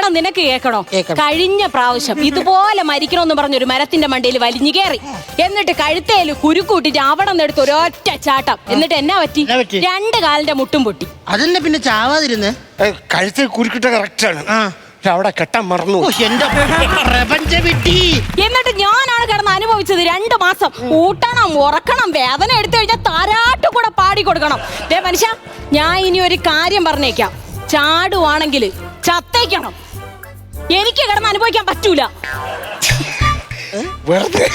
എടാ നിനക്ക് കേക്കണോ? കഴിഞ്ഞ പ്രാവശ്യം ഇതുപോലെ മരിക്കണമെന്ന് പറഞ്ഞൊരു മരത്തിന്റെ മണ്ടയിൽ വലിഞ്ഞു കയറി, എന്നിട്ട് കഴുത്തേല് കുരുക്കൂട്ടിട്ട് അവിടെ നിന്ന് എടുത്ത് ഒരൊറ്റ ചാട്ടം. എന്നിട്ട് എന്നാ പറ്റി? 2 കാലിന്റെ മുട്ടും പൊട്ടി. അതെന്നെ പിന്നെ ചാവാതിരുന്ന്? കഴുത്തിൽ കുരുക്കിട്ട കറക്റ്റാണ്, അവിടെ കെട്ടാൻ മറന്നു. എന്റെ പ്രപഞ്ച വിട്ടി. എന്നിട്ട് ഞാനാണ് കിടന്ന് അനുഭവിച്ചത് 2 മാസം. ഊട്ടണം, ഉറക്കണം, വേദന എടുത്തു കഴിഞ്ഞാൽ താരാട്ട് കൂടെ പാടി കൊടുക്കണം. ദേ മനുഷ്യ, ഞാൻ ഇനി ഒരു കാര്യം പറഞ്ഞേക്കാം. ചാടുവാണെങ്കിൽ ചത്തേക്കണം. എനിക്ക് കിടന്ന് അനുഭവിക്കാൻ പറ്റൂല. വെറുതെ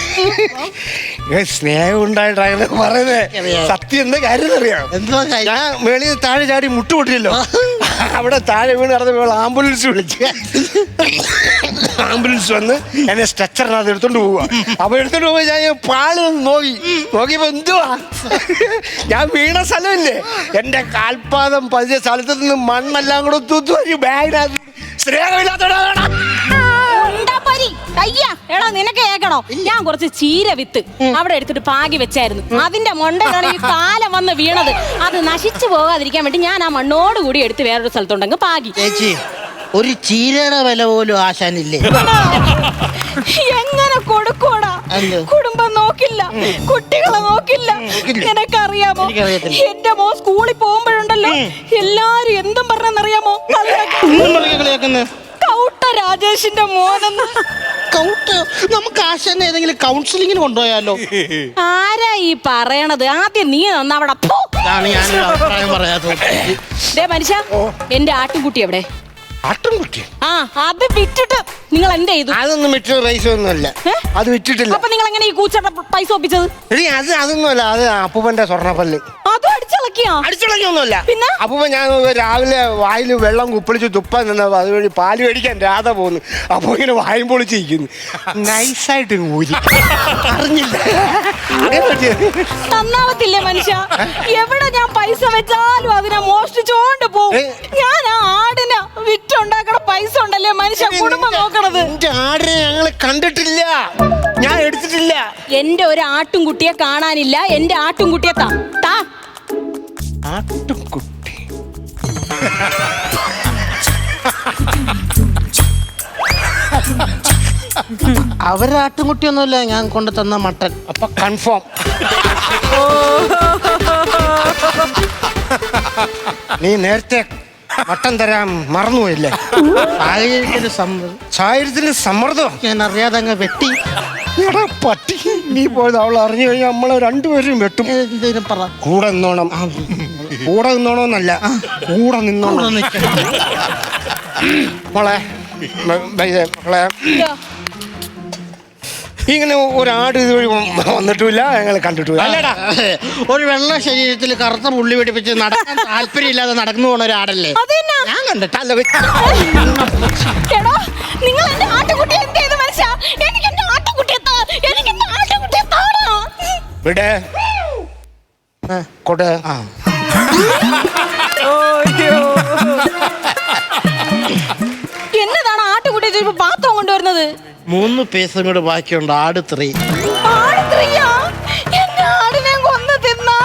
സ്നേഹം ഉണ്ടായിട്ടാണ് പറയുന്നത്. സത്യം എന്താ കാര്യം അറിയാം? ഞാൻ മേളിൽ താഴെ ചാടി മുട്ടുപൊട്ടിയല്ലോ, അവിടെ താഴെ വീണ് കിടന്ന് ആംബുലൻസ് വിളിച്ച് ആംബുലൻസ് വന്ന് എന്നെ സ്ട്രെച്ചറിനകത്ത് എടുത്തോണ്ട് പോവുക. അപ്പൊ എടുത്തോണ്ട് പോയി ഞാൻ പാളി നോക്കിയപ്പോ എന്തുവാ, ഞാൻ വീണ സ്ഥലമില്ലേ, എന്റെ കാൽപാദം പതിച്ച സ്ഥലത്ത് നിന്ന് മണ്ണെല്ലാം കൂടെ തൂത്തുവരി ബാഗിനകത്ത്. സ്നേഹമില്ലാത്തോടാ. എടാ നിനക്ക് കേക്കണോ? ഞാൻ കുറച്ച് ചീര വിത്ത് അവിടെ എടുത്തിട്ട് പാകി വെച്ചായിരുന്നു. അതിന്റെ മണ്ടയിലാണ് ഈ കാലം വന്ന് വീണത്. അത് നശിച്ചു പോകാതിരിക്കാൻ വേണ്ടി ഞാൻ ആ മണ്ണോട് കൂടി എടുത്ത് വേറൊരു സ്ഥലത്തുണ്ടെങ്കിൽ പാകി. ചേച്ചി, ഒരു ചീരയുടെ വില പോലും ആശാനില്ലേ? എങ്ങനെ കൊടുക്കൂടാ? കുടുംബം നോക്കില്ല, കുട്ടികളെ നോക്കില്ല. നിനക്കറിയാമോ, എന്റെ മോൻ സ്കൂളിൽ പോകുമ്പോഴുണ്ടല്ലോ എല്ലാരും എന്തും പറഞ്ഞെന്നറിയാമോ? കൗട്ട രാജേഷിന്റെ മോനെന്ന്. നമുക്ക് ആശാനെ ഏതെങ്കിലും കൗൺസിലിങ്ങിന് കൊണ്ടുപോയാലോ? ആരാ ഈ പറയണത്? ആദ്യം നീ അവിടെ ഞാനൊരു അഭിപ്രായം പറയാത്തത്. മനുഷ്യ, എന്റെ ആട്ടുംകുട്ടി എവിടെ? ആട്ടുംകുട്ടി? ആ, അത് വിറ്റിട്ട് നിങ്ങൾ എന്ത് ചെയ്തു? അതൊന്നും വിറ്റ് പൈസ ഒന്നുമല്ല, അത് വിറ്റിട്ടില്ല. അപ്പൊ നിങ്ങൾ എങ്ങനെ ഈ കൂച്ചയുടെ പൈസ ഒപ്പിച്ചത്? അതൊന്നുമല്ല, അത് അപ്പൂപ്പന്റെ സ്വർണ്ണപ്പല്ല്. അതും അടിച്ചിളക്കിയൊന്നുമല്ല. പിന്നെ അപ്പൂപ്പൻ ഞാൻ രാവിലെ വായിൽ വെള്ളം കുപ്പിളിച്ച് തുപ്പാൻ നിന്നപ്പോ അതുവഴി പാല് മേടിക്കാൻ രാധ പോന്നു. അപ്പൊ ഇങ്ങനെ വായും പൊളിച്ചിരിക്കുന്നു, നൈസായിട്ട് ഊരി അറിഞ്ഞില്ല. നന്നാവത്തില്ലേ മനുഷ്യ? എവിടെ ഞാൻ പൈസ വെച്ചാലും അതിനെ മോഷ്ടിച്ചോണ്ട് പോകും. ഞാൻ ആ ആടിനെ വിറ്റുണ്ടാക്കണ പൈസ ഉണ്ടല്ലേ മനുഷ്യ കുടുംബം നോക്കണത്. ആടിനെ ഞങ്ങള് കണ്ടിട്ടില്ല, ഞാൻ എടുത്തിട്ടില്ല. എന്റെ ഒരു ആട്ടുംകുട്ടിയെ കാണാനില്ല. എന്റെ ആട്ടുംകുട്ടിയെ താ. ആട്ടുംകുട്ടി അവരാട്ടുംകുട്ടിയൊന്നുമില്ല, ഞാൻ കൊണ്ടു തന്ന മട്ടൻ. അപ്പൊ കൺഫേം നീ നേരത്തെ മട്ടൻ തരാൻ മറന്നുപോയില്ലേ? സാഹചര്യത്തിന് സമ്മർദ്ദം ഞാൻ അറിയാതെ അങ്ങ് വെട്ടി. എടാ പട്ടി, നീ പോയത് അവൾ അറിഞ്ഞു കഴിഞ്ഞാൽ നമ്മളെ രണ്ടുപേരും വെട്ടും. എന്തേലും പറ. കൂടെ നിന്നോണം. കൂടെ നിന്നോണമെന്നല്ല, കൂടെ നിന്നോണം. മോളെ മോളെ, ഇങ്ങനെ ഒരാട് ഇതുവഴി വന്നിട്ടുമില്ല, ഞങ്ങൾ കണ്ടിട്ടില്ല. അല്ലടാ, ഒരു വെള്ള ശരീരത്തിൽ കറുത്ത പുള്ളി പിടിപ്പിച്ച് നടക്കാൻ താല്പര്യമില്ലാതെ നടന്നു പോണ ഒരാടല്ലേ ഞാൻ കണ്ടിട്ടല്ല. നിങ്ങൾ എന്റെ ആട്ടുകുട്ടിയെ എന്ത് ചെയ്തു മനുഷ്യ? എനിക്ക് എന്റെ ആട്ടുകുട്ടിയെ താ. എനിക്ക് എന്റെ ആട്ടുകുട്ടിയെ താടാ. വിടെ കൊട്. എന്നതാണ് ആട്ടുകുട്ടിയെ ബാത്റൂം കൊണ്ടുവരുന്നത്? 3 പീസും കൂടെ ബാക്കിയുണ്ട്. ആട് 3.